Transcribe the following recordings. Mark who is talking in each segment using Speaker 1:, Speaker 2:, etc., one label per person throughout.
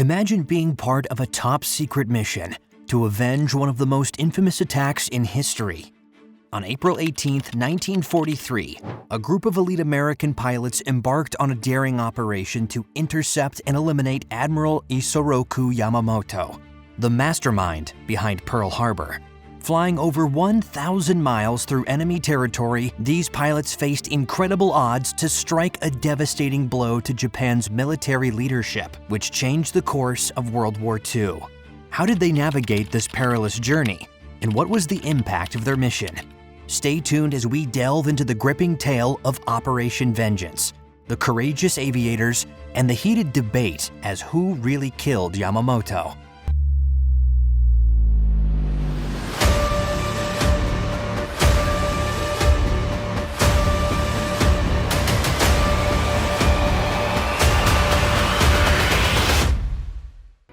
Speaker 1: Imagine being part of a top-secret mission to avenge one of the most infamous attacks in history. On April 18, 1943, a group of elite American pilots embarked on a daring operation to intercept and eliminate Admiral Isoroku Yamamoto, the mastermind behind Pearl Harbor. Flying over 1,000 miles through enemy territory, these pilots faced incredible odds to strike a devastating blow to Japan's military leadership, which changed the course of World War II. How did they navigate this perilous journey, and what was the impact of their mission? Stay tuned as we delve into the gripping tale of Operation Vengeance, the courageous aviators, and the heated debate as who really killed Yamamoto.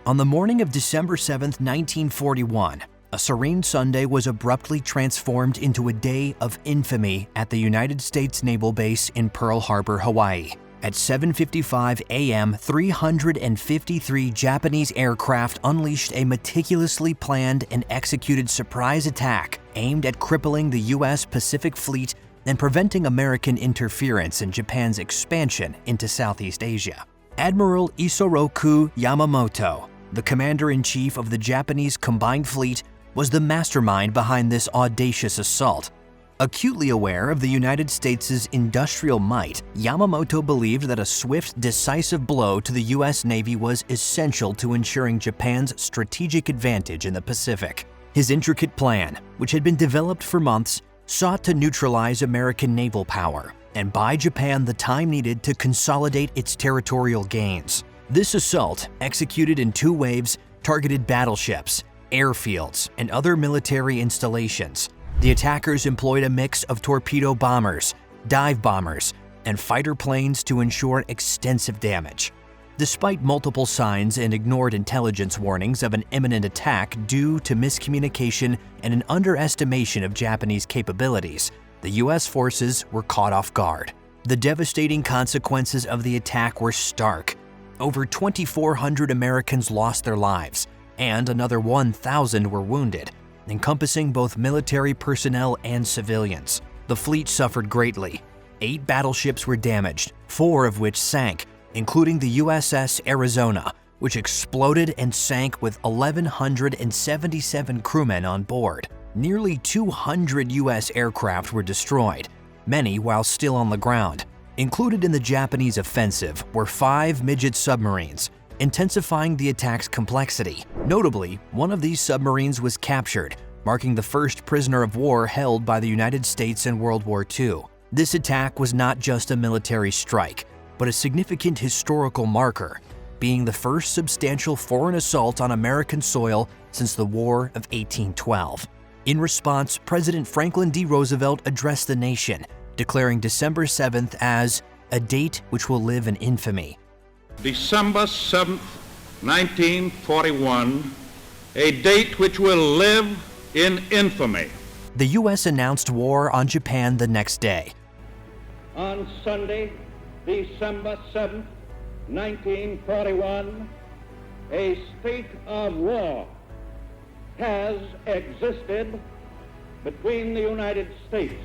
Speaker 1: On the morning of December 7, 1941, a serene Sunday was abruptly transformed into a day of infamy at the United States Naval Base in Pearl Harbor, Hawaii. At 7:55 a.m., 353 Japanese aircraft unleashed a meticulously planned and executed surprise attack aimed at crippling the U.S. Pacific Fleet and preventing American interference in Japan's expansion into Southeast Asia. Admiral Isoroku Yamamoto, the commander-in-chief of the Japanese Combined Fleet, was the mastermind behind this audacious assault. Acutely aware of the United States' industrial might, Yamamoto believed that a swift, decisive blow to the U.S. Navy was essential to ensuring Japan's strategic advantage in the Pacific. His intricate plan, which had been developed for months, sought to neutralize American naval power and buy Japan the time needed to consolidate its territorial gains. This assault, executed in two waves, targeted battleships, airfields, and other military installations. The attackers employed a mix of torpedo bombers, dive bombers, and fighter planes to ensure extensive damage. Despite multiple signs and ignored intelligence warnings of an imminent attack due to miscommunication and an underestimation of Japanese capabilities, the U.S. forces were caught off guard. The devastating consequences of the attack were stark. Over 2,400 Americans lost their lives, and another 1,000 were wounded, encompassing both military personnel and civilians. The fleet suffered greatly. 8 battleships were damaged, 4 of which sank, including the USS Arizona, which exploded and sank with 1,177 crewmen on board. Nearly 200 U.S. aircraft were destroyed, many while still on the ground. Included in the Japanese offensive were 5 midget submarines, intensifying the attack's complexity. Notably, one of these submarines was captured, marking the first prisoner of war held by the United States in World War II. This attack was not just a military strike, but a significant historical marker, being the first substantial foreign assault on American soil since the War of 1812. In response, President Franklin D. Roosevelt addressed the nation, declaring December 7th as a date which will live in infamy.
Speaker 2: December 7th, 1941, a date which will live in infamy.
Speaker 1: The U.S. announced war on Japan the next day.
Speaker 2: On Sunday, December 7th, 1941, a state of war has existed between the United States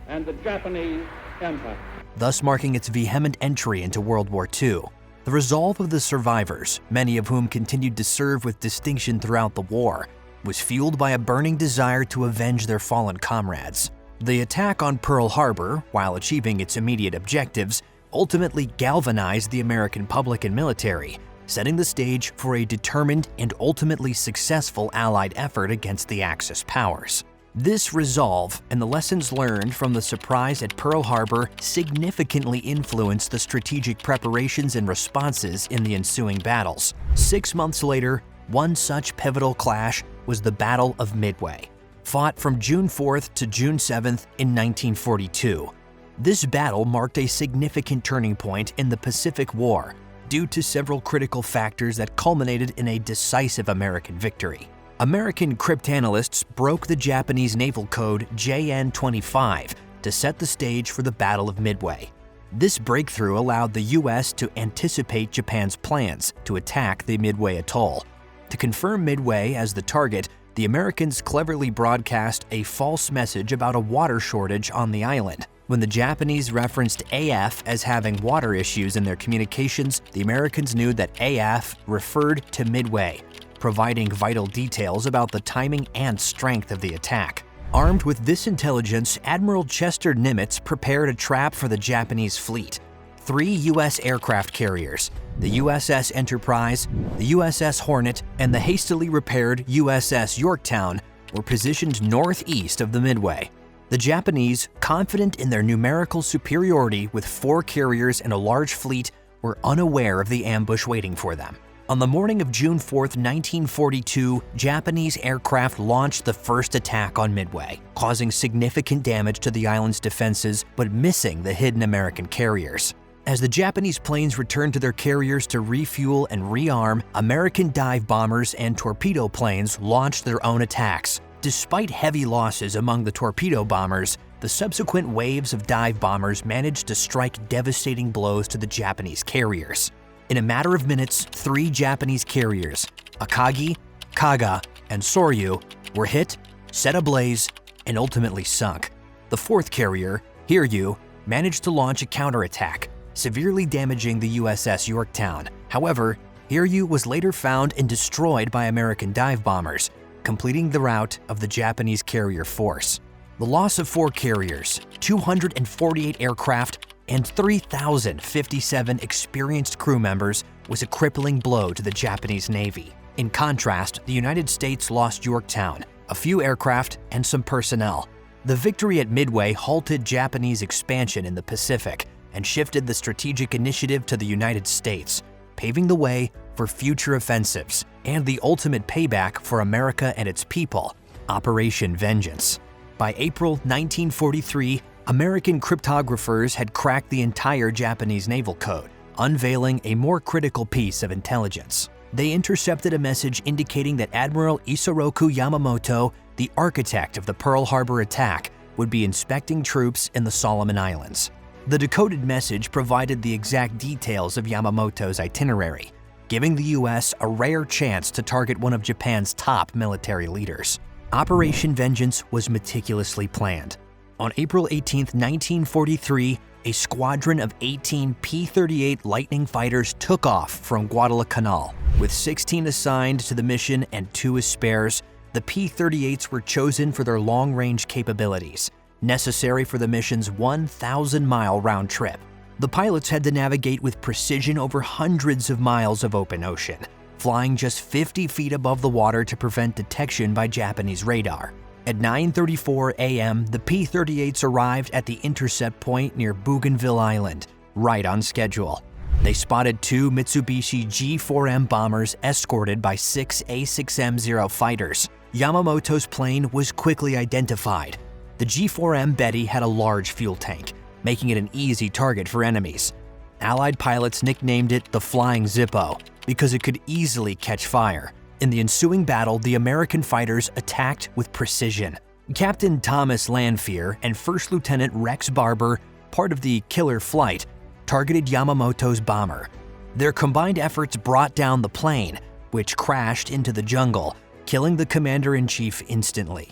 Speaker 2: and the Japanese Empire,
Speaker 1: thus marking its vehement entry into World War II. The resolve of the survivors, many of whom continued to serve with distinction throughout the war, was fueled by a burning desire to avenge their fallen comrades. The attack on Pearl Harbor, while achieving its immediate objectives, ultimately galvanized the American public and military, setting the stage for a determined and ultimately successful Allied effort against the Axis powers. This resolve and the lessons learned from the surprise at Pearl Harbor significantly influenced the strategic preparations and responses in the ensuing battles. 6 months later, one such pivotal clash was the Battle of Midway, fought from June 4th to June 7th in 1942. This battle marked a significant turning point in the Pacific War due to several critical factors that culminated in a decisive American victory. American cryptanalysts broke the Japanese naval code JN-25 to set the stage for the Battle of Midway. This breakthrough allowed the U.S. to anticipate Japan's plans to attack the Midway Atoll. To confirm Midway as the target, the Americans cleverly broadcast a false message about a water shortage on the island. When the Japanese referenced AF as having water issues in their communications, the Americans knew that AF referred to Midway, providing vital details about the timing and strength of the attack. Armed with this intelligence, Admiral Chester Nimitz prepared a trap for the Japanese fleet. 3 U.S. aircraft carriers, the USS Enterprise, the USS Hornet, and the hastily repaired USS Yorktown, were positioned northeast of the Midway. The Japanese, confident in their numerical superiority with 4 carriers and a large fleet, were unaware of the ambush waiting for them. On the morning of June 4, 1942, Japanese aircraft launched the first attack on Midway, causing significant damage to the island's defenses but missing the hidden American carriers. As the Japanese planes returned to their carriers to refuel and rearm, American dive bombers and torpedo planes launched their own attacks. Despite heavy losses among the torpedo bombers, the subsequent waves of dive bombers managed to strike devastating blows to the Japanese carriers. In a matter of minutes, 3 Japanese carriers, Akagi, Kaga, and Soryu, were hit, set ablaze, and ultimately sunk. The 4th carrier, Hiryu, managed to launch a counterattack, severely damaging the USS Yorktown. However, Hiryu was later found and destroyed by American dive bombers, completing the rout of the Japanese carrier force. The loss of 4 carriers, 248 aircraft, and 3,057 experienced crew members was a crippling blow to the Japanese Navy. In contrast, the United States lost Yorktown, a few aircraft, and some personnel. The victory at Midway halted Japanese expansion in the Pacific and shifted the strategic initiative to the United States, paving the way for future offensives and the ultimate payback for America and its people, Operation Vengeance. By April 1943, American cryptographers had cracked the entire Japanese naval code, unveiling a more critical piece of intelligence. They intercepted a message indicating that Admiral Isoroku Yamamoto, the architect of the Pearl Harbor attack, would be inspecting troops in the Solomon Islands. The decoded message provided the exact details of Yamamoto's itinerary, giving the U.S. a rare chance to target one of Japan's top military leaders. Operation Vengeance was meticulously planned. On April 18, 1943, a squadron of 18 P-38 Lightning fighters took off from Guadalcanal. With 16 assigned to the mission and 2 as spares, the P-38s were chosen for their long-range capabilities, necessary for the mission's 1,000-mile round trip. The pilots had to navigate with precision over hundreds of miles of open ocean, flying just 50 feet above the water to prevent detection by Japanese radar. At 9:34 a.m., the P-38s arrived at the intercept point near Bougainville Island, right on schedule. They spotted 2 Mitsubishi G4M bombers escorted by 6 A6M-0 fighters. Yamamoto's plane was quickly identified. The G4M Betty had a large fuel tank, making it an easy target for enemies. Allied pilots nicknamed it the Flying Zippo because it could easily catch fire. In the ensuing battle, the American fighters attacked with precision. Captain Thomas Lanphier and First Lieutenant Rex Barber, part of the killer flight, targeted Yamamoto's bomber. Their combined efforts brought down the plane, which crashed into the jungle, killing the commander-in-chief instantly.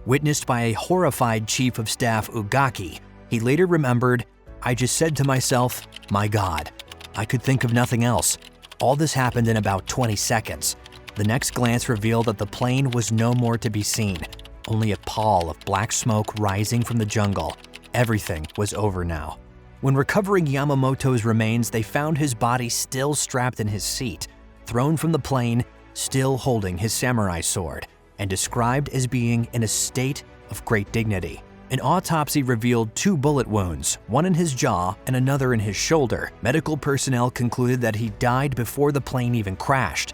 Speaker 1: Witnessed by a horrified Chief of Staff Ugaki, he later remembered, "I just said to myself, my God, I could think of nothing else. All this happened in about 20 seconds. The next glance revealed that the plane was no more to be seen, only a pall of black smoke rising from the jungle. Everything was over now." When recovering Yamamoto's remains, they found his body still strapped in his seat, thrown from the plane, still holding his samurai sword, and described as being in a state of great dignity. An autopsy revealed 2 bullet wounds, one in his jaw and another in his shoulder. Medical personnel concluded that he died before the plane even crashed.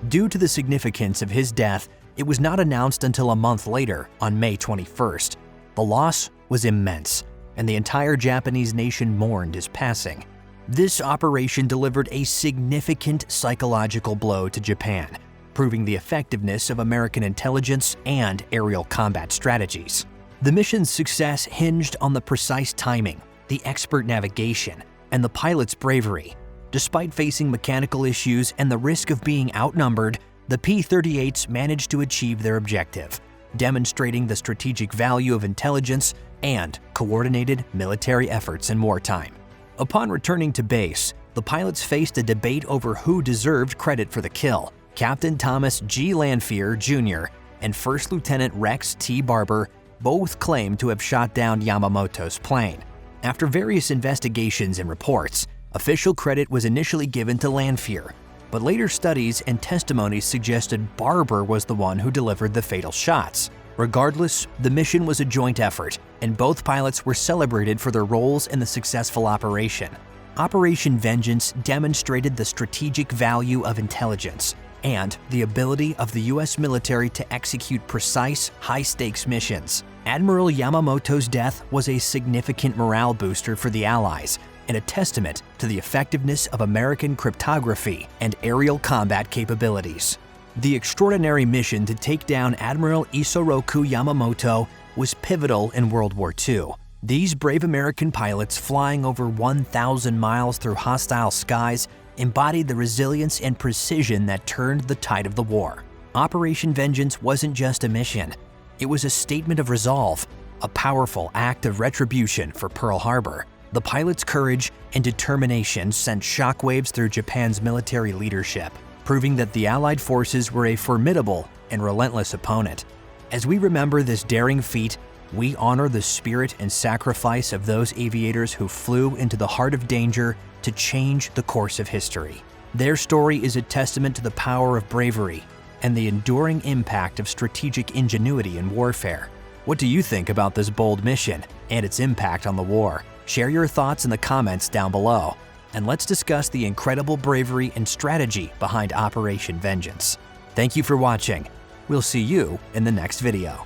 Speaker 1: Due to the significance of his death, it was not announced until a month later, on May 21st. The loss was immense, and the entire Japanese nation mourned his passing. This operation delivered a significant psychological blow to Japan, proving the effectiveness of American intelligence and aerial combat strategies. The mission's success hinged on the precise timing, the expert navigation, and the pilot's bravery. Despite facing mechanical issues and the risk of being outnumbered, the P-38s managed to achieve their objective, demonstrating the strategic value of intelligence and coordinated military efforts in wartime. Upon returning to base, the pilots faced a debate over who deserved credit for the kill. Captain Thomas G. Lanphier, Jr. and First Lieutenant Rex T. Barber both claimed to have shot down Yamamoto's plane. After various investigations and reports, official credit was initially given to Lanphier, but later studies and testimonies suggested Barber was the one who delivered the fatal shots. Regardless, the mission was a joint effort, and both pilots were celebrated for their roles in the successful operation. Operation Vengeance demonstrated the strategic value of intelligence and the ability of the U.S. military to execute precise, high-stakes missions. Admiral Yamamoto's death was a significant morale booster for the Allies and a testament to the effectiveness of American cryptography and aerial combat capabilities. The extraordinary mission to take down Admiral Isoroku Yamamoto was pivotal in World War II. These brave American pilots flying over 1,000 miles through hostile skies embodied the resilience and precision that turned the tide of the war. Operation Vengeance wasn't just a mission. It was a statement of resolve, a powerful act of retribution for Pearl Harbor. The pilots' courage and determination sent shockwaves through Japan's military leadership, proving that the Allied forces were a formidable and relentless opponent. As we remember this daring feat, we honor the spirit and sacrifice of those aviators who flew into the heart of danger to change the course of history. Their story is a testament to the power of bravery and the enduring impact of strategic ingenuity in warfare. What do you think about this bold mission and its impact on the war? Share your thoughts in the comments down below, and let's discuss the incredible bravery and strategy behind Operation Vengeance. Thank you for watching. We'll see you in the next video.